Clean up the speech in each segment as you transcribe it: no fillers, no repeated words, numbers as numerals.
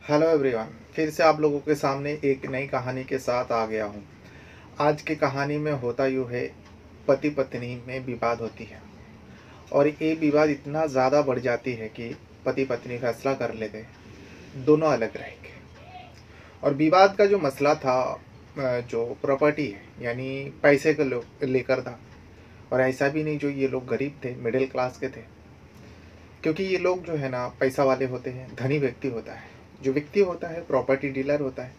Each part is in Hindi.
हेलो एवरीवन, फिर से आप लोगों के सामने एक नई कहानी के साथ आ गया हूँ। आज की कहानी में होता यूँ है, पति पत्नी में विवाद होती है और ये विवाद इतना ज़्यादा बढ़ जाती है कि पति पत्नी फैसला कर लेते हैं दोनों अलग रहेंगे। और विवाद का जो मसला था, जो प्रॉपर्टी है यानी पैसे को लेकर था। और ऐसा भी नहीं जो ये लोग गरीब थे, मिडिल क्लास के थे, क्योंकि ये लोग जो है ना पैसा वाले होते हैं, धनी व्यक्ति होता है। जो व्यक्ति होता है प्रॉपर्टी डीलर होता है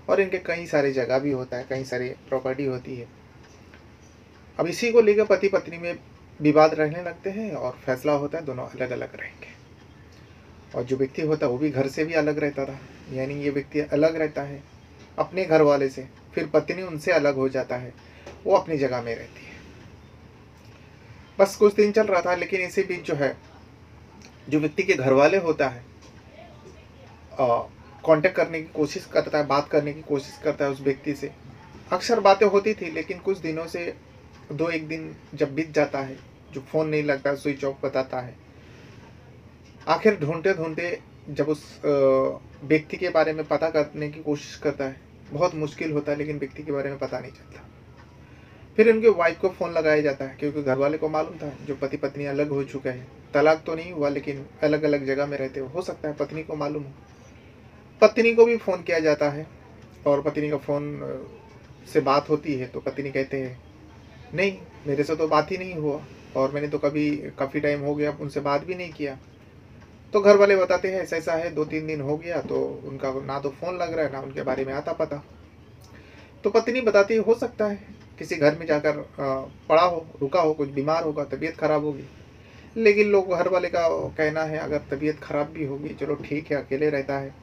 और इनके कई सारे जगह भी होता है, कई सारी प्रॉपर्टी होती है। अब इसी को लेकर पति पत्नी में विवाद रहने लगते हैं और फैसला होता है दोनों अलग अलग रहेंगे। और जो व्यक्ति होता है वो भी घर से भी अलग रहता था, यानी ये व्यक्ति अलग रहता है अपने घर वाले से, फिर पत्नी उनसे अलग हो जाता है, वो अपनी जगह में रहती है। बस कुछ दिन चल रहा था, लेकिन इसी बीच जो है, जो व्यक्ति के घर वाले होता है कांटेक्ट करने की कोशिश करता है, बात करने की कोशिश करता है उस व्यक्ति से। अक्सर बातें होती थी, लेकिन कुछ दिनों से दो एक दिन जब बीत जाता है, जो फ़ोन नहीं लगता, स्विच ऑफ बताता है। आखिर ढूंढते ढूंढते जब उस व्यक्ति के बारे में पता करने की कोशिश करता है, बहुत मुश्किल होता है, लेकिन व्यक्ति के बारे में पता नहीं चलता। फिर उनके वाइफ को फ़ोन लगाया जाता है, क्योंकि घर वाले को मालूम था जो पति पत्नी अलग हो चुके हैं। तलाक तो नहीं हुआ, लेकिन अलग अलग जगह में रहते हो सकता है पत्नी को मालूम हो। पत्नी को भी फ़ोन किया जाता है और पत्नी का फ़ोन से बात होती है तो पत्नी कहते हैं, नहीं, मेरे से तो बात ही नहीं हुआ और मैंने तो काफ़ी टाइम हो गया उनसे बात भी नहीं किया। तो घर वाले बताते हैं ऐसा ऐसा है, 2-3 दिन हो गया, तो उनका ना तो फ़ोन लग रहा है, ना उनके बारे में आता पता। तो पत्नी बताती है, हो सकता है किसी घर में जाकर पड़ा हो, रुका हो, कुछ बीमार होगा, तबीयत खराब होगी। लेकिन लोग, घर वाले का कहना है, अगर तबीयत खराब भी होगी चलो ठीक है, अकेले रहता है,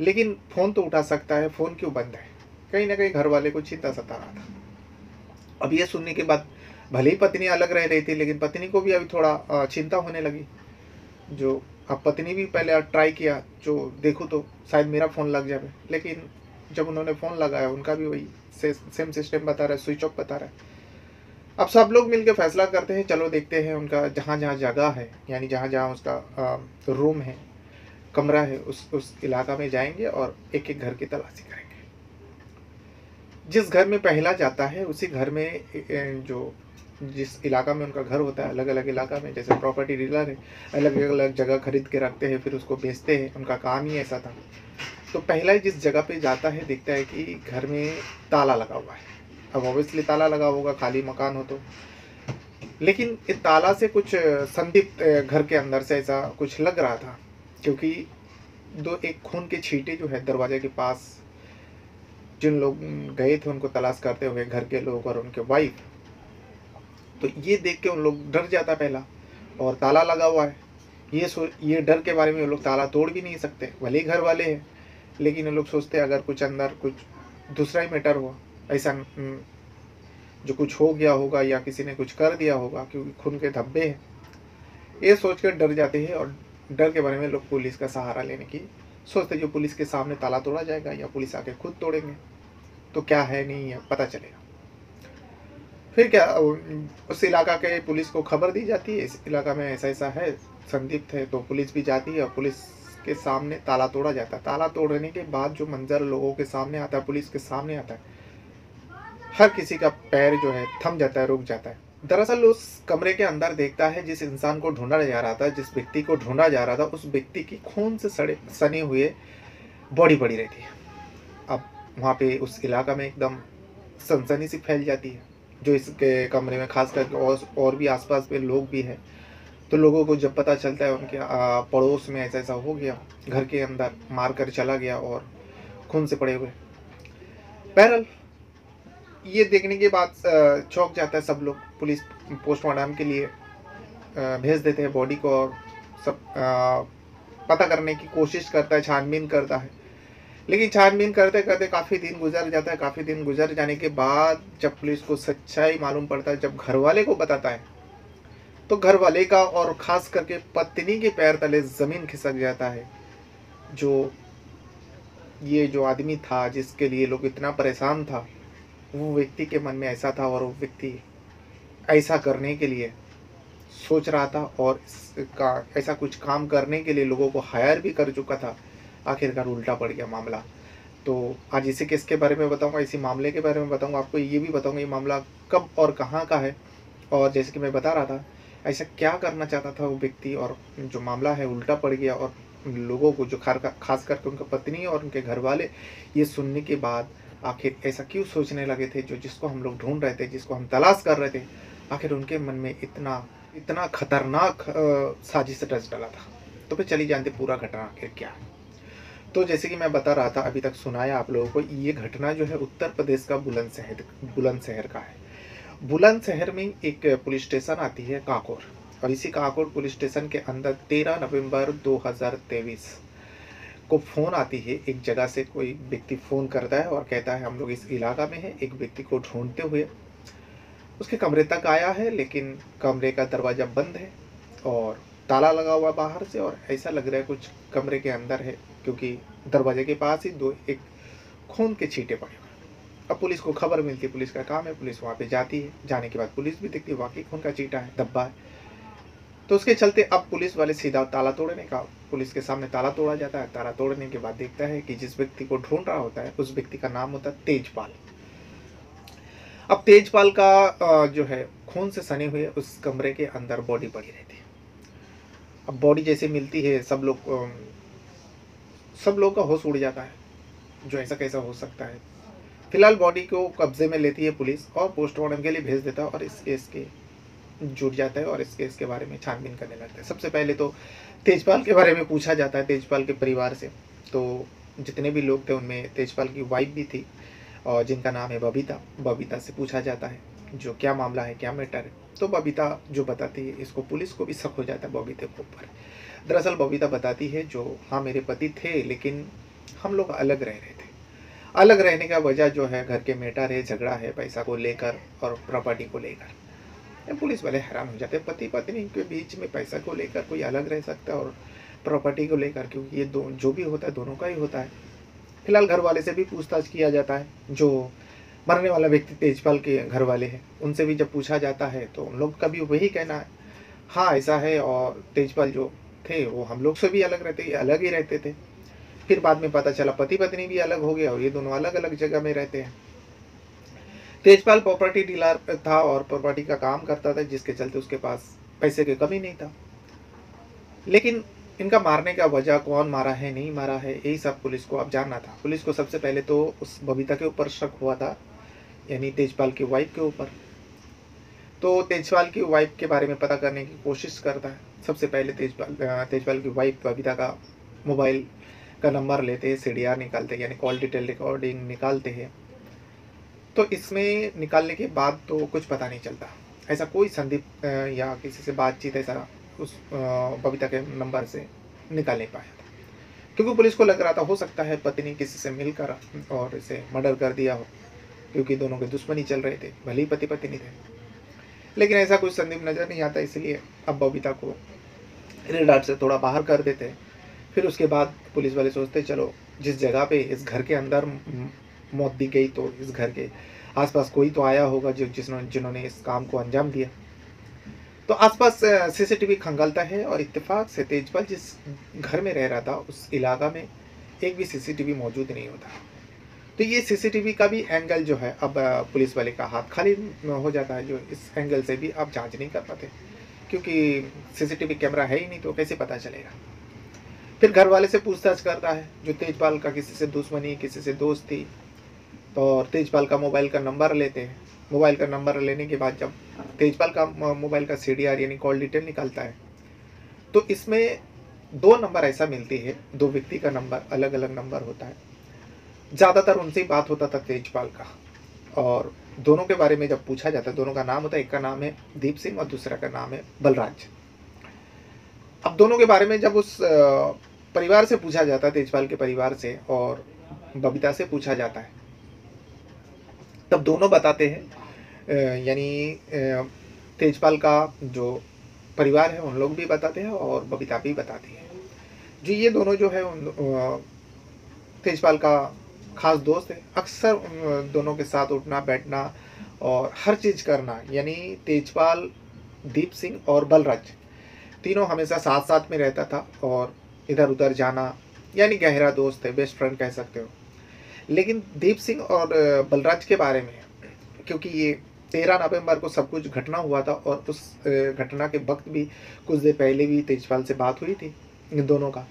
लेकिन फ़ोन तो उठा सकता है, फ़ोन क्यों बंद है। कहीं ना कहीं घर वाले को चिंता सता रहा था। अब ये सुनने के बाद भले ही पत्नी अलग रह रही थी, लेकिन पत्नी को भी अभी थोड़ा चिंता होने लगी। जो अब पत्नी भी पहले ट्राई किया, जो देखूँ तो शायद मेरा फ़ोन लग जाए, लेकिन जब उन्होंने फ़ोन लगाया उनका भी वही सेम सिस्टम बता रहा है, स्विच ऑफ बता रहा है। अब सब लोग मिलकर फैसला करते हैं, चलो देखते हैं उनका जहाँ जहाँ जगह है, यानी जहाँ जहाँ उसका रूम है, कमरा है, उस इलाका में जाएंगे और एक एक घर की तलाशी करेंगे। जिस घर में पहला जाता है उसी घर में जो जिस इलाका में उनका घर होता है, अलग अलग इलाका में, जैसे प्रॉपर्टी डीलर है, अलग अलग जगह खरीद के रखते हैं, फिर उसको बेचते हैं, उनका काम ही ऐसा था। तो पहला ही जिस जगह पे जाता है देखता है कि घर में ताला लगा हुआ है। अब ऑब्वियसली ताला लगा होगा, खाली मकान हो तो। लेकिन इस ताला से कुछ संदिग्ध घर के अंदर से ऐसा कुछ लग रहा था, क्योंकि एक खून के छींटे जो है दरवाजे के पास, जिन लोग गए थे उनको तलाश करते हुए, घर के लोग और उनके वाइफ, तो ये देख के उन लोग डर जाता पहला। और ताला लगा हुआ है, ये डर के बारे में वो लोग ताला तोड़ भी नहीं सकते, भले ही घर वाले हैं, लेकिन वो लोग सोचते अगर कुछ अंदर कुछ दूसरा ही मैटर हुआ, ऐसा जो कुछ हो गया होगा या किसी ने कुछ कर दिया होगा, क्योंकि खून के धब्बे हैं, ये सोचकर डर जाते हैं। और डर के बारे में लोग पुलिस का सहारा लेने की सोचते, जो पुलिस के सामने ताला तोड़ा जाएगा या पुलिस आके खुद तोड़ेंगे तो क्या है नहीं है पता चलेगा। फिर क्या, उस इलाका के पुलिस को खबर दी जाती है, इस इलाका में ऐसा ऐसा है, संदिग्ध है, तो पुलिस भी जाती है और पुलिस के सामने ताला तोड़ा जाता है। ताला तोड़ने के बाद जो मंजर लोगों के सामने आता है, पुलिस के सामने आता है, हर किसी का पैर जो है थम जाता है, रुक जाता है। दरअसल उस कमरे के अंदर देखता है, जिस इंसान को ढूंढा जा रहा था, जिस व्यक्ति को ढूंढा जा रहा था, उस व्यक्ति की खून से सने हुए बॉडी पड़ी रहती है। अब वहाँ पे उस इलाका में एकदम सनसनी सी फैल जाती है। जो इसके कमरे में खास करके और भी आसपास में लोग भी हैं, तो लोगों को जब पता चलता है उनके पड़ोस में ऐसा ऐसा हो गया, घर के अंदर मार कर चला गया और खून से पड़े हुए। बहरहाल ये देखने के बाद चौंक जाता है सब लोग। पुलिस पोस्टमार्टम के लिए भेज देते हैं बॉडी को, और सब पता करने की कोशिश करता है, छानबीन करता है। लेकिन छानबीन करते करते काफ़ी दिन गुजर जाता है। काफ़ी दिन गुजर जाने के बाद जब पुलिस को सच्चाई मालूम पड़ता है, जब घर वाले को बताता है, तो घर वाले का और ख़ास करके पत्नी के पैर तले ज़मीन खिसक जाता है। जो ये जो आदमी था जिसके लिए लोग इतना परेशान था, वो व्यक्ति के मन में ऐसा था और वो व्यक्ति ऐसा करने के लिए सोच रहा था और इसका ऐसा कुछ काम करने के लिए लोगों को हायर भी कर चुका था। आखिरकार उल्टा पड़ गया मामला। तो आज इसी केस के बारे में बताऊँगा, इसी मामले के बारे में बताऊँगा, आपको ये भी बताऊँगा ये मामला कब और कहाँ का है। और जैसे कि मैं बता रहा था, ऐसा क्या करना चाहता था वो व्यक्ति, और जो मामला है उल्टा पड़ गया। और लोगों को, जो खास करके उनका पत्नी और उनके घरवाले, ये सुनने के बाद आखिर ऐसा क्यों सोचने लगे थे, जो जिसको हम लोग ढूँढ रहे थे, जिसको हम तलाश कर रहे थे, आखिर उनके मन में इतना इतना खतरनाक साजिश रच डाला था। तो फिर चलिए जानते पूरा घटना आखिर क्या है। तो जैसे कि मैं बता रहा था, अभी तक सुनाया आप लोगों को, ये घटना जो है उत्तर प्रदेश का बुलंदशहर का है। बुलंदशहर में एक पुलिस स्टेशन आती है काकोर, और इसी काकोर पुलिस स्टेशन के अंदर 13 नवंबर 2023 को फ़ोन आती है। एक जगह से कोई व्यक्ति फ़ोन करता है और कहता है हम लोग इस इलाका में हैं, एक व्यक्ति को ढूंढते हुए। उसके कमरे तक आया है, लेकिन कमरे का दरवाज़ा बंद है और ताला लगा हुआ बाहर से, और ऐसा लग रहा है कुछ कमरे के अंदर है, क्योंकि दरवाजे के पास ही एक खून के छींटे पड़े हुए हैं। अब पुलिस को खबर मिलती है, पुलिस का काम है, पुलिस वहाँ पे जाती है। जाने के बाद पुलिस भी देखती है वाकई खून का छींटा है, धब्बा है। तो उसके चलते अब पुलिस वाले सीधा ताला तोड़ने का, पुलिस के सामने ताला तोड़ा जाता है। ताला तोड़ने के बाद देखता है कि जिस व्यक्ति को ढूंढ रहा होता है, उस व्यक्ति का नाम होता है तेजपाल। अब तेजपाल का जो है खून से सने हुए उस कमरे के अंदर बॉडी पड़ी रहती है। अब बॉडी जैसे मिलती है, सब लोग का होश उड़ जाता है, जो ऐसा कैसा हो सकता है। फिलहाल बॉडी को कब्जे में लेती है पुलिस और पोस्टमार्टम के लिए भेज देता है, और इस केस के जुट जाता है और इस केस के बारे में छानबीन करने लगता है। सबसे पहले तो तेजपाल के बारे में पूछा जाता है, तेजपाल के परिवार से। तो जितने भी लोग थे उनमें तेजपाल की वाइफ भी थी, और जिनका नाम है बबीता। बबीता से पूछा जाता है जो क्या मामला है, क्या मैटर है। तो बबीता जो बताती है, इसको पुलिस को भी शक हो जाता है बबीता के ऊपर। दरअसल बबीता बताती है जो हाँ मेरे पति थे, लेकिन हम लोग अलग रह रहे थे। अलग रहने का वजह जो है घर के मैटर है, झगड़ा है पैसा को लेकर और प्रॉपर्टी को लेकर। पुलिस वाले हैरान हो जाते हैं, पति पत्नी के बीच में पैसा को लेकर कोई अलग रह सकता है और प्रॉपर्टी को लेकर, क्योंकि ये दो जो भी होता है दोनों का ही होता है। फिलहाल घर वाले से भी पूछताछ किया जाता है, जो मरने वाला व्यक्ति तेजपाल के घर वाले हैं, उनसे भी जब पूछा जाता है तो उन लोग का भी वही कहना है, हाँ ऐसा है, और तेजपाल जो थे वो हम लोग से भी अलग अलग ही रहते थे। फिर बाद में पता चला पति पत्नी भी अलग हो गया और ये दोनों अलग अलग जगह में रहते हैं। तेजपाल प्रॉपर्टी डीलर था और प्रॉपर्टी का काम करता था, जिसके चलते उसके पास पैसे की कमी नहीं था। लेकिन इनका मारने का वजह, कौन मारा है नहीं मारा है, यही सब पुलिस को अब जानना था। पुलिस को सबसे पहले तो उस बबीता के ऊपर शक हुआ था, यानी तेजपाल की वाइफ के ऊपर। तो तेजपाल की वाइफ के बारे में पता करने की कोशिश करता है। सबसे पहले तेजपाल की वाइफ बबीता का मोबाइल का नंबर लेते हैं, CDR निकालते हैं, यानी कॉल डिटेल रिकॉर्डिंग निकालते हैं। तो इसमें निकालने के बाद तो कुछ पता नहीं चलता, ऐसा कोई संदीप या किसी से बातचीत ऐसा उस बबीता के नंबर से निकाल नहीं पाया था, क्योंकि पुलिस को लग रहा था हो सकता है पत्नी किसी से मिलकर और इसे मर्डर कर दिया हो, क्योंकि दोनों के दुश्मनी चल रहे थे, भले ही पति पत्नी थे। लेकिन ऐसा कुछ संदीप नज़र नहीं आता, इसलिए अब बबीता को रेडार से थोड़ा बाहर कर देते हैं। फिर उसके बाद पुलिस वाले सोचते चलो जिस जगह पे इस घर के अंदर मौत दी गई, तो इस घर के आसपास कोई तो आया होगा जिन्होंने इस काम को अंजाम दिया। तो आसपास CCTV खंगालता है, और इत्तेफाक से तेजपाल जिस घर में रह रहा था उस इलाका में एक भी CCTV मौजूद नहीं होता। तो ये CCTV का भी एंगल जो है अब पुलिस वाले का हाथ खाली हो जाता है, जो इस एंगल से भी आप जांच नहीं कर पाते, क्योंकि CCTV कैमरा है ही नहीं, तो कैसे पता चलेगा। फिर घर वाले से पूछताछ करता है, जो तेजपाल का किसी से दुश्मनी किसी से दोस्त थी, और तेजपाल का मोबाइल का नंबर लेते हैं। मोबाइल का नंबर लेने के बाद जब तेजपाल का मोबाइल का CDR यानी कॉल डिटेल निकालता है, तो इसमें 2 नंबर ऐसा मिलती है, 2 व्यक्ति का नंबर अलग अलग नंबर होता है। ज़्यादातर उनसे ही बात होता था तेजपाल का, और दोनों के बारे में जब पूछा जाता है, दोनों का नाम होता है, एक का नाम है दीप सिंह और दूसरा का नाम है बलराज। अब दोनों के बारे में जब उस परिवार से पूछा जाता है, तेजपाल के परिवार से और बबीता से पूछा जाता है, तब दोनों बताते हैं, यानी तेजपाल का जो परिवार है उन लोग भी बताते हैं और बबीता भी बताती है। जो ये दोनों जो है तेजपाल का खास दोस्त है, अक्सर दोनों के साथ उठना बैठना और हर चीज़ करना, यानी तेजपाल, दीप सिंह और बलराज तीनों हमेशा साथ साथ में रहता था, और इधर उधर जाना यानी गहरा दोस्त है, बेस्ट फ्रेंड कह सकते हो। लेकिन दीप सिंह और बलराज के बारे में, क्योंकि ये 13 नवंबर को सब कुछ घटना हुआ था और उस घटना के वक्त भी कुछ देर पहले भी तेजपाल से बात हुई थी इन दोनों का।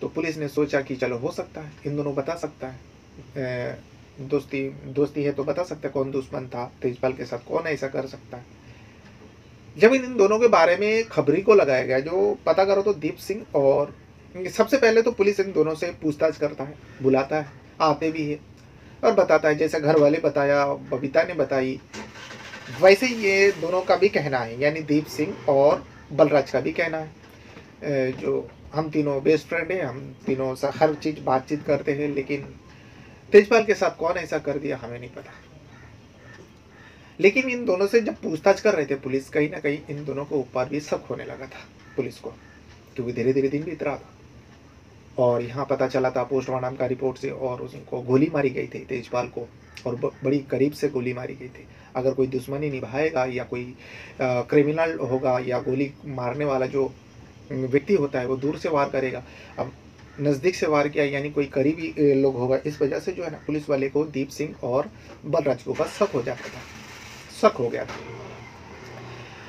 तो पुलिस ने सोचा कि चलो हो सकता है इन दोनों बता सकता है, दोस्ती दोस्ती है तो बता सकता है कौन दुश्मन था तेजपाल के साथ, कौन ऐसा कर सकता है। जब इन दोनों के बारे में खबरी को लगाया गया, जो पता करो तो दीप सिंह और सबसे पहले तो पुलिस इन दोनों से पूछताछ करता है, बुलाता है, आते भी है और बताता है। जैसे घर वाले बताया, बबीता ने बताई, वैसे ये दोनों का भी कहना है, यानी दीप सिंह और बलराज का भी कहना है। जो हम तीनों बेस्ट फ्रेंड हैं, हम तीनों हर चीज़ बातचीत करते हैं, लेकिन तेजपाल के साथ कौन ऐसा कर दिया हमें नहीं पता। लेकिन इन दोनों से जब पूछताछ कर रहे थे पुलिस, कहीं ना कहीं इन दोनों को ऊपर भी शक होने लगा था पुलिस को, क्योंकि धीरे धीरे दिन बीत रहा था। और यहाँ पता चला था पोस्टमार्टम का रिपोर्ट से, और उनको गोली मारी गई थी तेजपाल को, और बड़ी करीब से गोली मारी गई थी। अगर कोई दुश्मनी निभाएगा या कोई क्रिमिनल होगा या गोली मारने वाला जो व्यक्ति होता है वो दूर से वार करेगा, अब नज़दीक से वार किया यानी कोई करीबी लोग होगा। इस वजह से जो है ना पुलिस वाले को दीप सिंह और बलराज के ऊपर शक हो जाता था, शक हो गया था।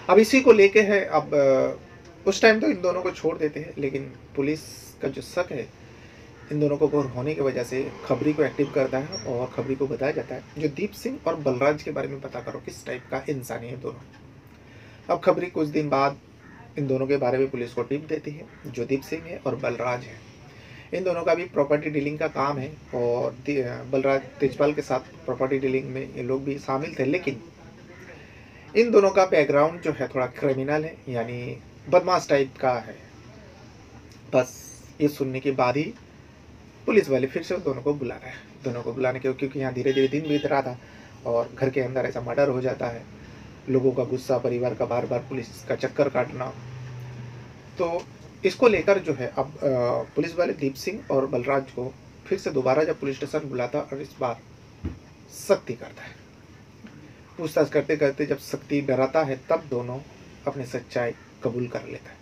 अब इसी को लेके है, अब उस टाइम तो इन दोनों को छोड़ देते हैं, लेकिन पुलिस का जो शक है इन दोनों को और होने की वजह से खबरी को एक्टिव करता है और खबरी को बताया जाता है जो दीप सिंह और बलराज के बारे में पता करो किस टाइप का इंसान है दोनों। अब खबरी कुछ दिन बाद इन दोनों के बारे में पुलिस को टिप देती है, जो दीप सिंह है और बलराज है। इन दोनों का भी प्रॉपर्टी डीलिंग का काम है, और बलराज तेजपाल के साथ प्रॉपर्टी डीलिंग में ये लोग भी शामिल थे। लेकिन इन दोनों का बैकग्राउंड जो है थोड़ा क्रिमिनल है, यानी बदमाश टाइप का है। बस ये सुनने के बाद ही पुलिस वाले फिर से दोनों को बुला रहे हैं। दोनों को बुलाने के, क्योंकि यहाँ धीरे धीरे दिन बीत रहा था और घर के अंदर ऐसा मर्डर हो जाता है, लोगों का गुस्सा, परिवार का बार बार पुलिस का चक्कर काटना, तो इसको लेकर जो है अब पुलिस वाले दीप सिंह और बलराज को फिर से दोबारा जब पुलिस स्टेशन बुलाता और इस बार सख्ती करता है। पूछताछ करते करते जब सख्ती डराता है तब दोनों अपनी सच्चाई कबूल कर लेता है।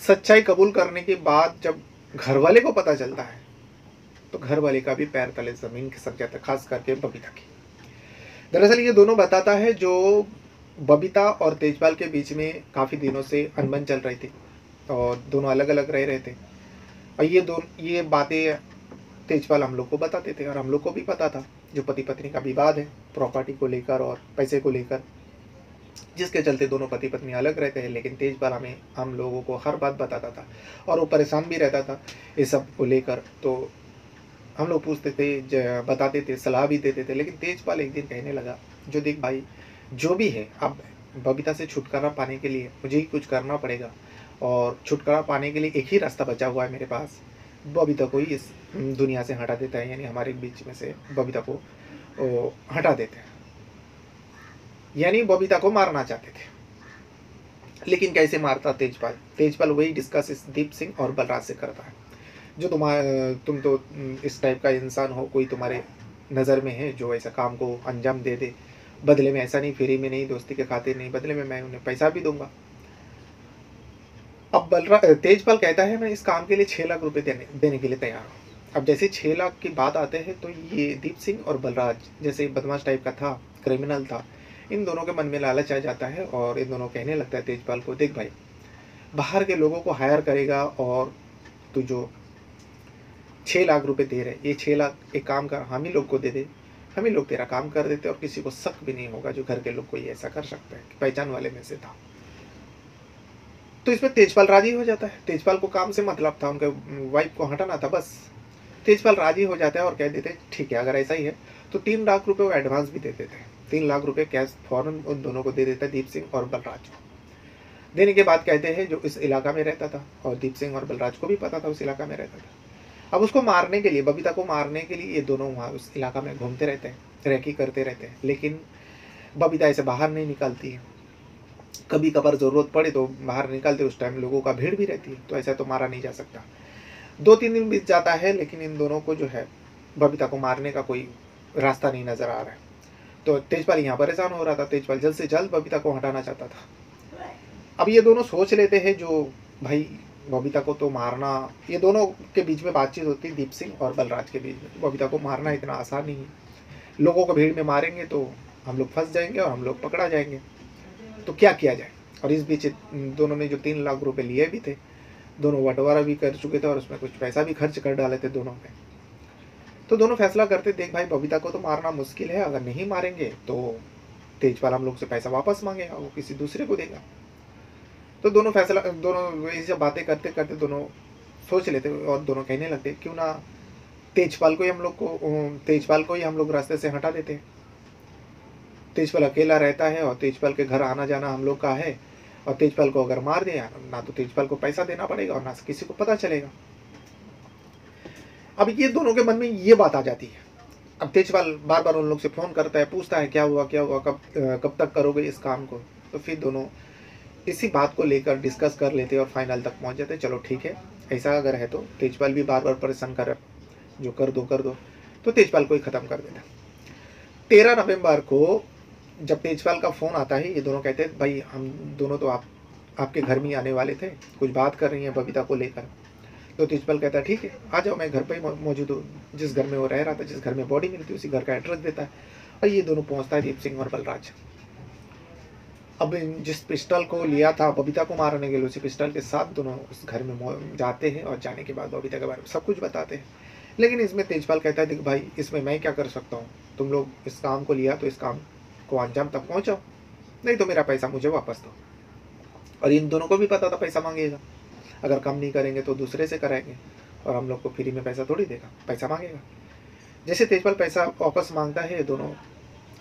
सच्चाई कबूल करने के बाद जब घर वाले को पता चलता है तो घर वाले का भी पैर तले जमीन खिसक जाता है, खास करके बबीता की। दरअसल ये दोनों बताता है जो बबीता और तेजपाल के बीच में काफ़ी दिनों से अनबन चल रही थी और दोनों अलग अलग रह रहे थे, और ये बातें तेजपाल हम लोग को बताते थे और हम लोग को भी पता था जो पति पत्नी का विवाद है प्रॉपर्टी को लेकर और पैसे को लेकर, जिसके चलते दोनों पति पत्नी अलग रहते हैं। लेकिन तेजपाल हम लोगों को हर बात बताता था और वो परेशान भी रहता था इस सब को लेकर। तो हम लोग पूछते थे, बताते थे, सलाह भी देते थे। लेकिन तेजपाल एक दिन कहने लगा, जो देख भाई जो भी है, अब बबीता से छुटकारा पाने के लिए मुझे ही कुछ करना पड़ेगा, और छुटकारा पाने के लिए एक ही रास्ता बचा हुआ है मेरे पास, बबीता को ही इस दुनिया से हटा देता है, यानी हमारे बीच में से बबीता को हटा देते हैं। यानी बबीता को मारना चाहते थे। लेकिन कैसे मारता तेजपाल वही डिस्कस इस दीप सिंह और बलराज से करता है, जो तुम तो इस टाइप का इंसान हो, कोई तुम्हारे नज़र में है जो ऐसा काम को अंजाम दे दे, बदले में ऐसा नहीं, फ्री में नहीं, दोस्ती के खातिर नहीं, बदले में मैं उन्हें पैसा भी दूंगा। अब तेजपाल कहता है मैं इस काम के लिए 6 लाख रुपए देने के लिए तैयार हूँ। अब जैसे 6 लाख की बात आते हैं तो ये दीप सिंह और बलराज जैसे बदमाश टाइप का था, क्रिमिनल था, इन दोनों के मन में लालच आ जाता है और इन दोनों कहने लगता है तेजपाल को, देख भाई बाहर के लोगों को हायर करेगा और तू जो 6 लाख रुपए दे रहे, ये 6 लाख एक काम कर हम ही लोग को दे दे, हम ही लोग तेरा काम कर देते और किसी को शक भी नहीं होगा जो घर के लोग कोई ऐसा कर सकता है, पहचान वाले में से था। तो इसमें तेजपाल राजी हो जाता है। तेजपाल को काम से मतलब था, उनके वाइफ को हटाना था बस। तेजपाल राजी हो जाता है और कह देते ठीक है अगर ऐसा ही है तो 3 लाख रुपए वो एडवांस भी दे देते हैं। 3 लाख रुपए कैश फौरन उन दोनों को दे देता है, दीप सिंह और बलराज को। देने के बाद कहते हैं जो इस इलाका में रहता था, और दीप सिंह और बलराज को भी पता था उस इलाका में रहता था, अब उसको मारने के लिए, बबीता को मारने के लिए ये दोनों वहाँ उस इलाका में घूमते रहते हैं, रैकी करते रहते हैं। लेकिन बबीता ऐसे बाहर नहीं निकलती है, कभी कभार ज़रूरत पड़े तो बाहर निकलते, उस टाइम लोगों का भीड़ भी रहती है, तो ऐसा तो मारा नहीं जा सकता। 2-3 दिन बीत जाता है लेकिन इन दोनों को जो है बबीता को मारने का कोई रास्ता नहीं नज़र आ रहा है। तो तेजपाल यहाँ परेशान हो रहा था, तेजपाल जल्द से जल्द बबीता को हटाना चाहता था। अब ये दोनों सोच लेते हैं जो भाई बबीता को तो मारना, ये दोनों के बीच में बातचीत होती है, दीप सिंह और बलराज के बीच में। बबीता को मारना इतना आसान नहीं है, लोगों को भीड़ में मारेंगे तो हम लोग फंस जाएंगे और हम लोग पकड़ा जाएंगे, तो क्या किया जाए। और इस बीच दोनों ने जो 3 लाख रुपए लिए भी थे, दोनों बंटवारा भी कर चुके थे और उसमें कुछ पैसा भी खर्च कर डाले थे दोनों पे। तो दोनों फैसला करते, देख भाई बबीता को तो मारना मुश्किल है, अगर नहीं मारेंगे तो तेजपाल हम लोग से पैसा वापस मांगेगा, वो किसी दूसरे को देगा। तो दोनों ये सब बातें करते करते दोनों सोच लेते और दोनों कहने लगते, क्यों ना तेजपाल को ही हम लोग रास्ते से हटा देते हैं। तेजपाल अकेला रहता है और तेजपाल के घर आना जाना हम लोग का है, और तेजपाल को अगर मार दिया ना तो तेजपाल को पैसा देना पड़ेगा और ना किसी को पता चलेगा। अब ये दोनों के मन में ये बात आ जाती है। अब तेजपाल बार बार उन लोग से फ़ोन करता है, पूछता है क्या हुआ, कब तक करोगे इस काम को। तो फिर दोनों इसी बात को लेकर डिस्कस कर लेते और फाइनल तक पहुंच जाते, चलो ठीक है ऐसा अगर है तो। तेजपाल भी बार बार परेशान कर जो कर दो, तो तेजपाल को ही ख़त्म कर देता। 13 नवंबर को जब तेजपाल का फ़ोन आता है, ये दोनों कहते हैं भाई हम दोनों तो आपके घर में ही आने वाले थे, कुछ बात कर रही हैं बबीता को लेकर। तो तेजपाल कहता है ठीक है आ जाओ, मैं घर पर ही मौजूद हूँ। जिस घर में वो रह रहा था, जिस घर में बॉडी मिलती उसी घर का एड्रेस देता है और ये दोनों पहुँचता है, दीप सिंह और बलराज। अब जिस पिस्टल को लिया था बबीता को मारने के लिए, उसी पिस्टल के साथ दोनों उस घर में जाते हैं और जाने के बाद बबीता के बारे में सब कुछ बताते हैं। लेकिन इसमें तेजपाल कहता है देख भाई इसमें मैं क्या कर सकता हूँ, तुम लोग इस काम को लिया तो इस काम को अंजाम तक पहुँचाओ, नहीं तो मेरा पैसा मुझे वापस दो। और इन दोनों को भी पता था पैसा मांगेगा, अगर कम नहीं करेंगे तो दूसरे से कराएंगे और हम लोग को फ्री में पैसा थोड़ी देगा, पैसा मांगेगा। जैसे तेजपाल पैसा वापस मांगता है, दोनों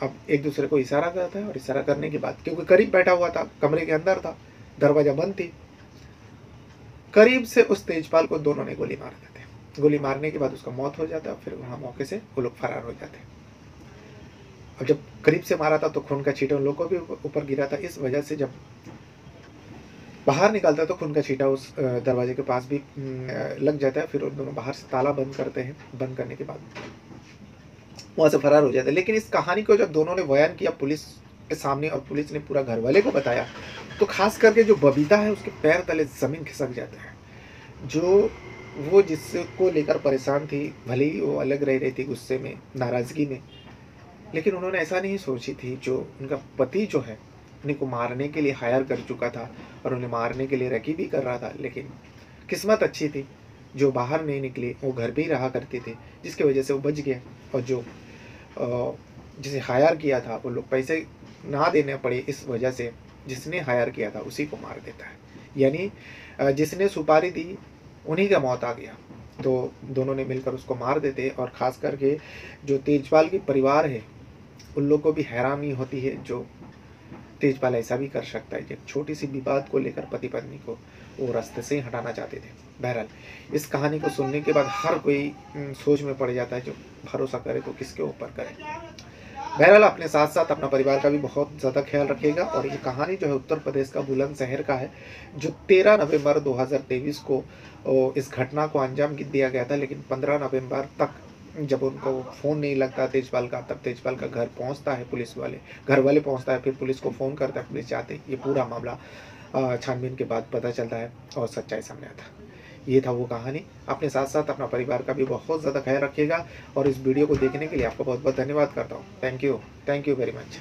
अब एक दूसरे को इशारा करता है और इशारा करने के बाद, क्योंकि करीब बैठा हुआ था, कमरे के अंदर था, दरवाजा बंद थी, करीब से उस तेजपाल को दोनों ने गोली मार देते हैं। गोली मारने के बाद उसका मौत हो जाता है, फिर वहाँ मौके से वो लोग फरार हो जाते हैं। अब जब करीब से मारा था तो खून का छींटा उन लोग को भी ऊपर गिरा था, इस वजह से जब बाहर निकलता है तो खून का छींटा उस दरवाजे के पास भी लग जाता है। फिर उन दोनों बाहर से ताला बंद करते हैं, बंद करने के बाद वहाँ से फरार हो जाते हैं। लेकिन इस कहानी को जब दोनों ने बयान किया पुलिस के सामने और पुलिस ने पूरा घर वाले को बताया, तो खास करके जो बबीता है उसके पैर तले ज़मीन खिसक जाते हैं। जो वो जिसको लेकर परेशान थी, भले ही वो अलग रह रही थी गुस्से में, नाराज़गी में, लेकिन उन्होंने ऐसा नहीं सोची थी जो उनका पति जो है उन्हीं को मारने के लिए हायर कर चुका था और उन्हें मारने के लिए रैकी भी कर रहा था। लेकिन किस्मत अच्छी थी जो बाहर नहीं निकली, वो घर पे ही रहा करती थी, जिसकी वजह से वो बच गया। और जो जिसे हायर किया था वो लोग पैसे ना देने पड़े, इस वजह से जिसने हायर किया था उसी को मार देता है, यानी जिसने सुपारी दी उन्हीं का मौत आ गया। तो दोनों ने मिलकर उसको मार देते। और ख़ास करके जो तेजपाल की परिवार है उन लोग को भी हैरानी होती है, जो तेजपाल ऐसा भी कर सकता है। एक छोटी सी विवाद को लेकर पति पत्नी को वो रास्ते से ही हटाना चाहते थे। बहरहाल इस कहानी को सुनने के बाद हर कोई सोच में पड़ जाता है, जो भरोसा करे तो किसके ऊपर करे। बहरहाल अपने साथ साथ अपना परिवार का भी बहुत ज़्यादा ख्याल रखिएगा। और ये कहानी जो है उत्तर प्रदेश का बुलंदशहर का है, जो 13 नवंबर 2023 को इस घटना को अंजाम दिया गया था। लेकिन 15 नवंबर तक जब उनको फ़ोन नहीं लगता तेजपाल का, तब तेजपाल का घर पहुंचता है, घर वाले पहुंचता है, फिर पुलिस को फ़ोन करता है, पुलिस जाते ही ये पूरा मामला छानबीन के बाद पता चलता है और सच्चाई सामने आता है। ये था वो कहानी। अपने साथ साथ अपना परिवार का भी बहुत ज़्यादा ख्याल रखिएगा। और इस वीडियो को देखने के लिए आपका बहुत बहुत धन्यवाद करता हूँ। Thank you very much.